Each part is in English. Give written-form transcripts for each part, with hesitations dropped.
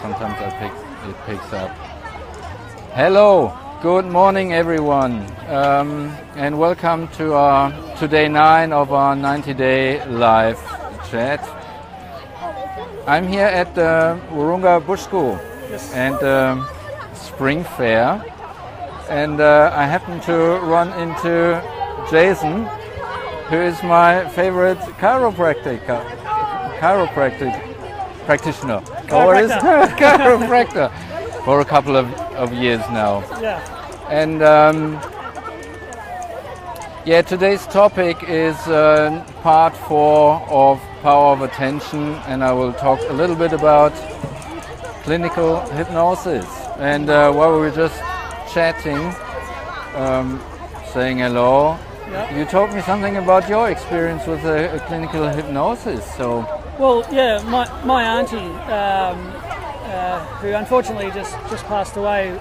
sometimes it picks up. Hello, good morning everyone, and welcome to day 9 of our 90-day live chat. I'm here at the Wahroonga Bush School and Spring Fair, and I happen to run into Jason, who is my favorite chiropractic practitioner. Chiropractor for a couple of years now. Yeah. And today's topic is part 4 of Power of Attention, and I will talk a little bit about clinical hypnosis. And while we were just chatting, saying hello, you told me something about your experience with a clinical hypnosis. So, well, yeah, my auntie, who unfortunately just passed away,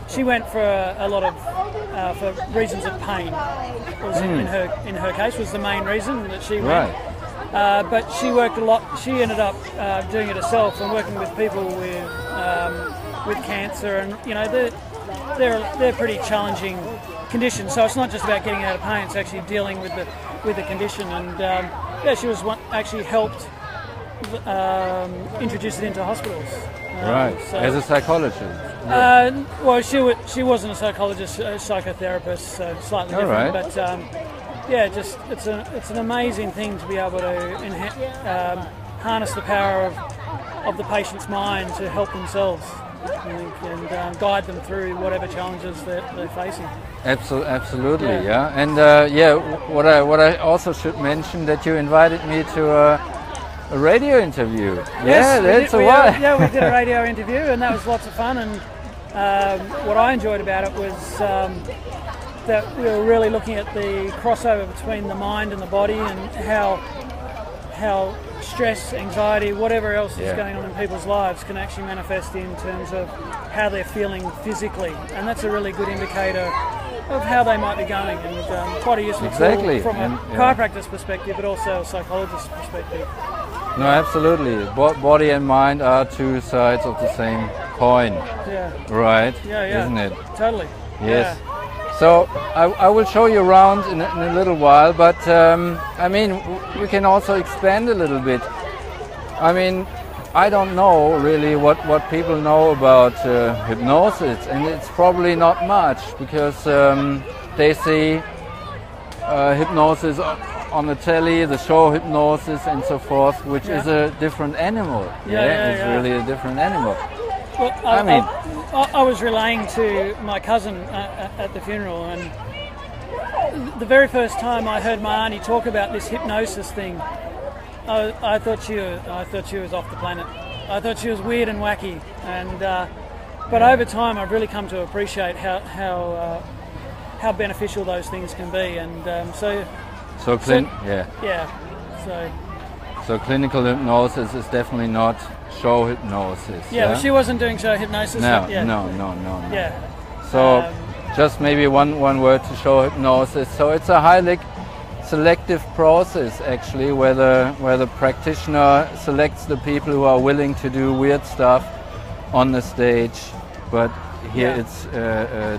she went for a lot of for reasons of pain. In her case was the main reason that she went. Right. But she worked a lot. She ended up doing it herself and working with people with cancer, and they're pretty challenging conditions. So it's not just about getting out of pain; it's actually dealing with the condition. And she was actually helped introduce it into hospitals. Right. So, as a psychologist. Well, she wasn't a psychologist, a psychotherapist, so slightly different. Right. But it's an amazing thing to be able to harness the power of the patient's mind to help themselves, and guide them through whatever challenges they're facing. Absolutely, yeah. And what I also should mention, that you invited me to a radio interview. Yes, we did a radio interview, and that was lots of fun. And what I enjoyed about it was that we were really looking at the crossover between the mind and the body, and how stress, anxiety, whatever else is going on in people's lives can actually manifest in terms of how they're feeling physically, and that's a really good indicator of how they might be going, and quite a useful tool from a chiropractor's perspective, but also a psychologist's perspective. No, absolutely. Body and mind are two sides of the same coin. Yeah. Right? Yeah. Isn't it? Totally. Yes. Yeah. So I will show you around in a little while, but we can also expand a little bit. I mean, I don't know really what people know about hypnosis, and it's probably not much, because they see hypnosis on the telly, the show Hypnosis and so forth, which is a different animal. It's really a different animal. Well, I was relaying to my cousin at the funeral, and the very first time I heard my auntie talk about this hypnosis thing, I thought she was off the planet. I thought she was weird and wacky, and but over time I've really come to appreciate how beneficial those things can be, and So clinical hypnosis is definitely not show hypnosis. But she wasn't doing show hypnosis. No. Yeah. So just maybe one word to show hypnosis. So it's a highly selective process, actually, where the practitioner selects the people who are willing to do weird stuff on the stage, but here it's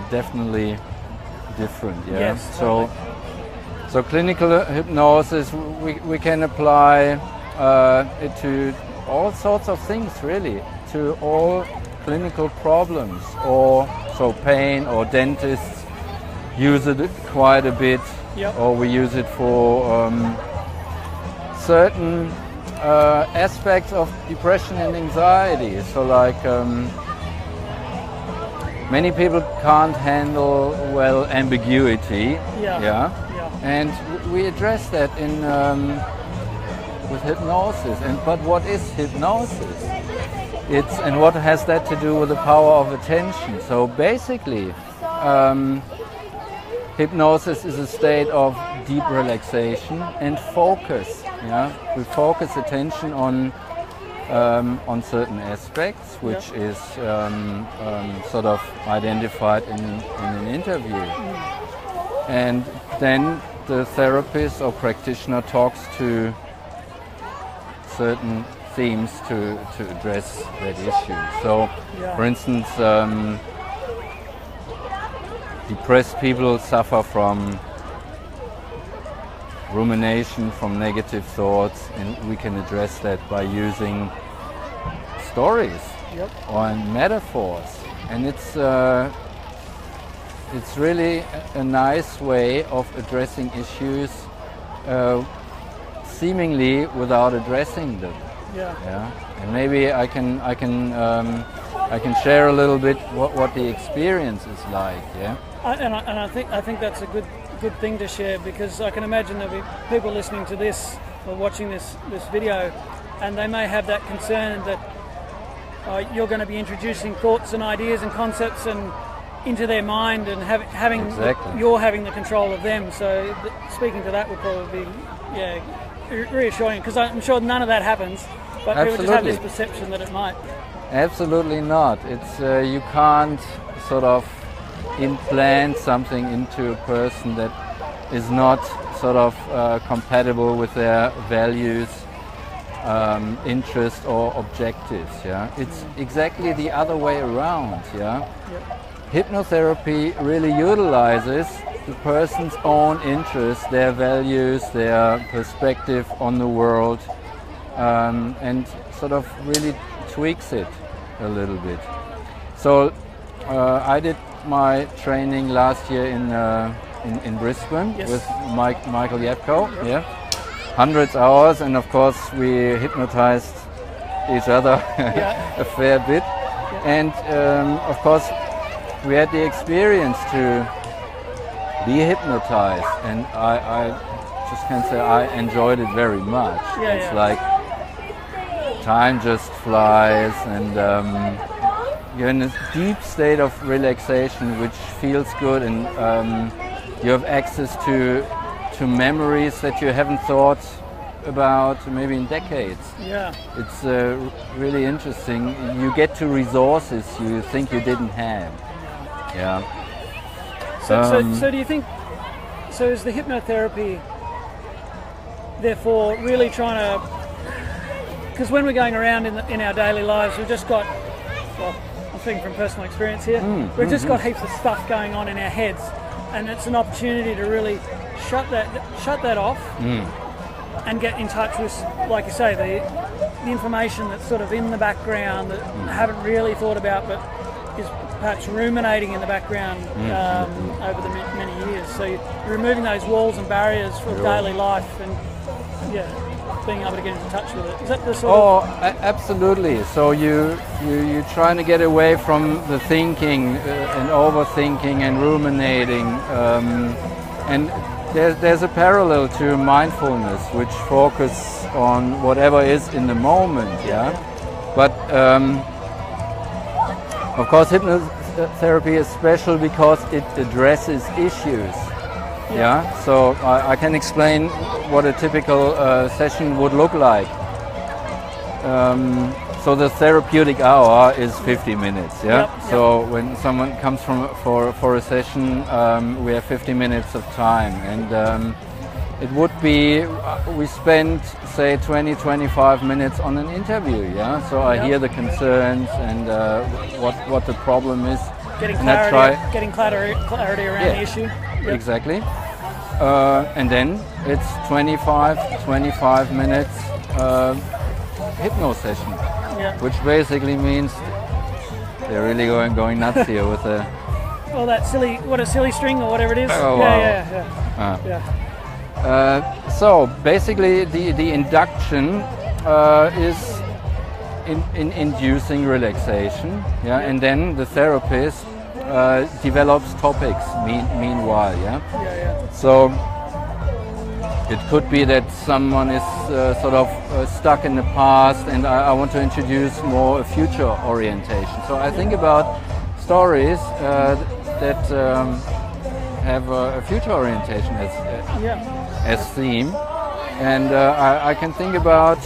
definitely different. Yeah. Yes. Totally. So clinical hypnosis, we can apply it to all sorts of things, really, to all clinical problems, or so pain, or dentists use it quite a bit, or we use it for certain aspects of depression and anxiety. So like many people can't handle well ambiguity. And we address that with hypnosis. But what is hypnosis? And what has that to do with the power of attention? So basically, hypnosis is a state of deep relaxation and focus. We focus attention on certain aspects, which is sort of identified in an interview. And then the therapist or practitioner talks to certain themes to address that issue. So, for instance, depressed people suffer from rumination, from negative thoughts, and we can address that by using stories or metaphors. And it's really a nice way of addressing issues seemingly without addressing them. And maybe I can share a little bit what the experience is like. I think that's a good thing to share, because I can imagine there'll be people listening to this or watching this video, and they may have that concern that you're going to be introducing thoughts and ideas and concepts and into their mind, and you're having the control of them. So speaking to that would probably be reassuring, because I'm sure none of that happens, but people just have this perception that it might. Absolutely not. It's you can't sort of implant something into a person that is not sort of compatible with their values, interests or objectives. It's exactly the other way around. Hypnotherapy really utilizes the person's own interests, their values, their perspective on the world, and sort of really tweaks it a little bit. So I did my training last year in Brisbane with Michael Yepko. Hundreds of hours, and of course we hypnotized each other a fair bit. And of course we had the experience to be hypnotized, and I just can say I enjoyed it very much. It's like time just flies, and you're in a deep state of relaxation which feels good, and you have access to memories that you haven't thought about maybe in decades. It's really interesting. You get to resources you think you didn't have. So do you think, so is the hypnotherapy therefore really trying to, because when we're going around in our daily lives, we've just got, well, I'm speaking from personal experience here, we've just got heaps of stuff going on in our heads, and it's an opportunity to really shut that off and get in touch with, like you say, the information that's sort of in the background that I haven't really thought about, but is perhaps ruminating in the background over the many years. So you're removing those walls and barriers for daily life, and being able to get into touch with it. Is that the sort of... Absolutely. So you're trying to get away from the thinking and overthinking and ruminating, and there's a parallel to mindfulness, which focus on whatever is in the moment. But of course, hypnotherapy is special because it addresses issues. So I can explain what a typical session would look like. So the therapeutic hour is 50 minutes. So when someone comes for a session, we have 50 minutes of time, and it would be, we spend say 20-25 minutes on an interview. So I hear the concerns and what the problem is. Getting clarity around the issue. Exactly. And then it's 25 minutes hypno session, which basically means they're really going nuts here with a... Well, that silly string or whatever it is. So basically the induction is in inducing relaxation, and then the therapist develops topics meanwhile. So it could be that someone is sort of stuck in the past, and I want to introduce more a future orientation. So I think about stories that have a future orientation as theme, and I can think about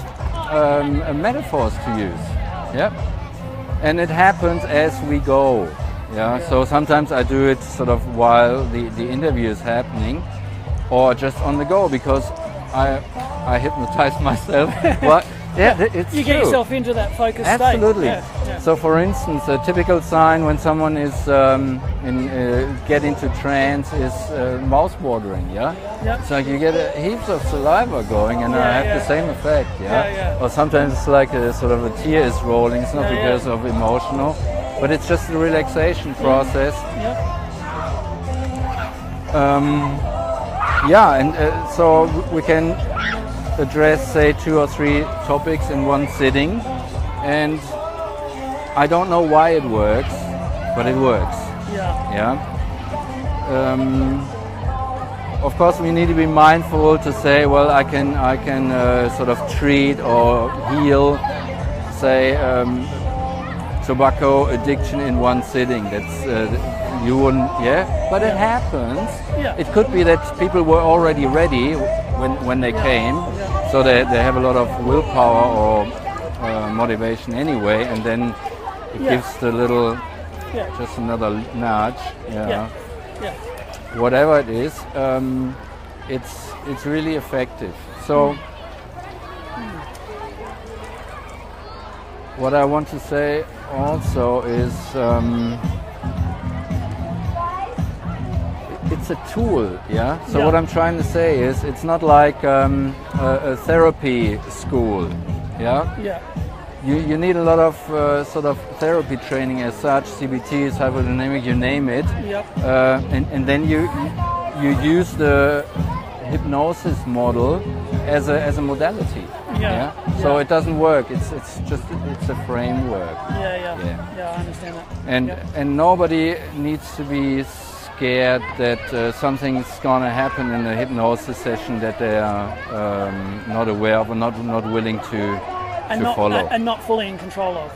metaphors to use. And it happens as we go. So sometimes I do it sort of while the interview is happening, or just on the go, because I hypnotize myself Yeah, it's you true. get yourself into that focused Absolutely. state. Yeah. So, for instance, a typical sign when someone is get into trance is mouth watering. Yeah, Yep. it's like you get heaps of saliva going, and I have the same effect. Yeah. Or sometimes it's like a sort of a tear is rolling. It's not because of emotional, but it's just a relaxation process. Yep. So we can address, say, 2 or 3 topics in one sitting, and I don't know why it works, but it works. Yeah. Of course, we need to be mindful to say, well, I can sort of treat or heal, say, tobacco addiction in one sitting. That's you wouldn't, but it happens. Yeah. It could be that people were already ready when they came, so they have a lot of willpower or motivation anyway, and then it gives the little, just another nudge. Whatever it is, it's really effective. So what I want to say also is it's a tool, So what I'm trying to say is it's not like a therapy school, You need a lot of sort of therapy training as such, CBT, psychodynamic, you name it, and then you use the hypnosis model as a modality. So it doesn't work. It's a framework. Yeah, I understand that. And nobody needs to be scared that something's gonna happen in a hypnosis session that they are not aware of or not willing to follow. And not fully in control of.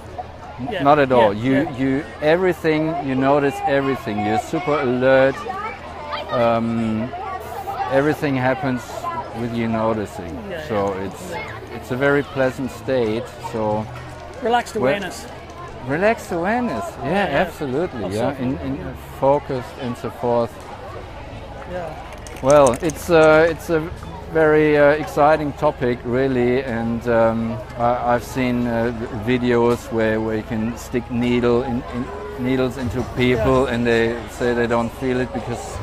Not at all. You everything, you notice everything. You're super alert. Everything happens with you noticing. So it's a very pleasant state. So relaxed awareness. Relaxed awareness. Absolutely. In focused and so forth. Well, it's a very exciting topic, really, and I've seen videos where you can stick needles into people, and they say they don't feel it because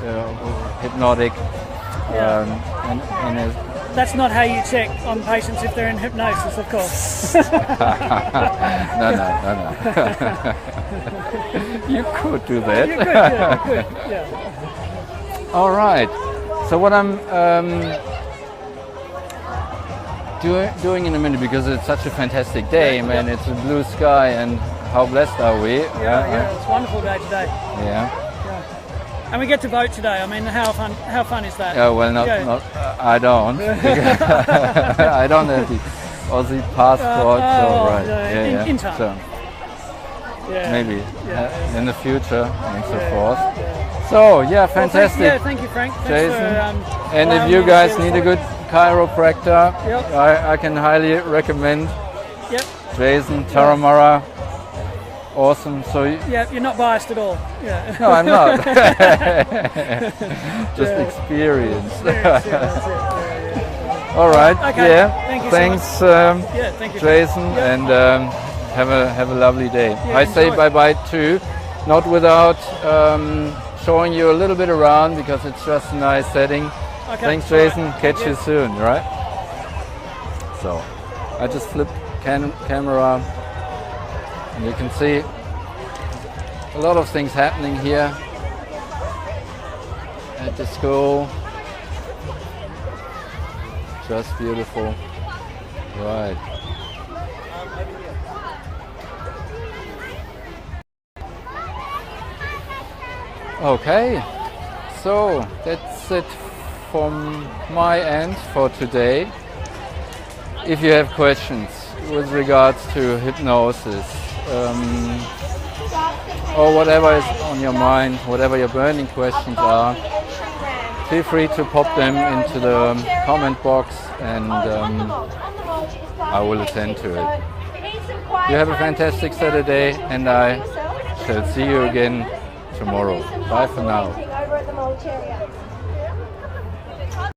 hypnotic. And that's not how you check on patients if they're in hypnosis, of course. No. You could do that. You could, yeah. All right. So what I'm doing in a minute, because it's such a fantastic day, man. It's a blue sky, and how blessed are we? It's a wonderful day today. And we get to vote today. I mean, how fun is that? Yeah, well, not I don't. I don't have the Aussie passport, in time. So maybe in the future and so forth. So fantastic. Well, thank you, Frank. Thanks Jason. For, and if you guys need a good chiropractor, I can highly recommend Jason Taramara. Awesome. So you're not biased at all. No, I'm not. Just experience. That's it. All right. Okay. Thank you Thanks, so much. Thank you, Jason, and have a lovely day. I say bye-bye too, not without showing you a little bit around, because it's just a nice setting. Okay. Thanks, Jason. Catch you soon, right? So I just flipped camera. And you can see a lot of things happening here at the school. Just beautiful. Right. Okay, so that's it from my end for today. If you have questions with regards to hypnosis, or whatever is on your mind, whatever your burning questions are, feel free to pop them into the comment box, and I will attend to it. You have a fantastic Saturday, and I shall see you again tomorrow. Bye for now.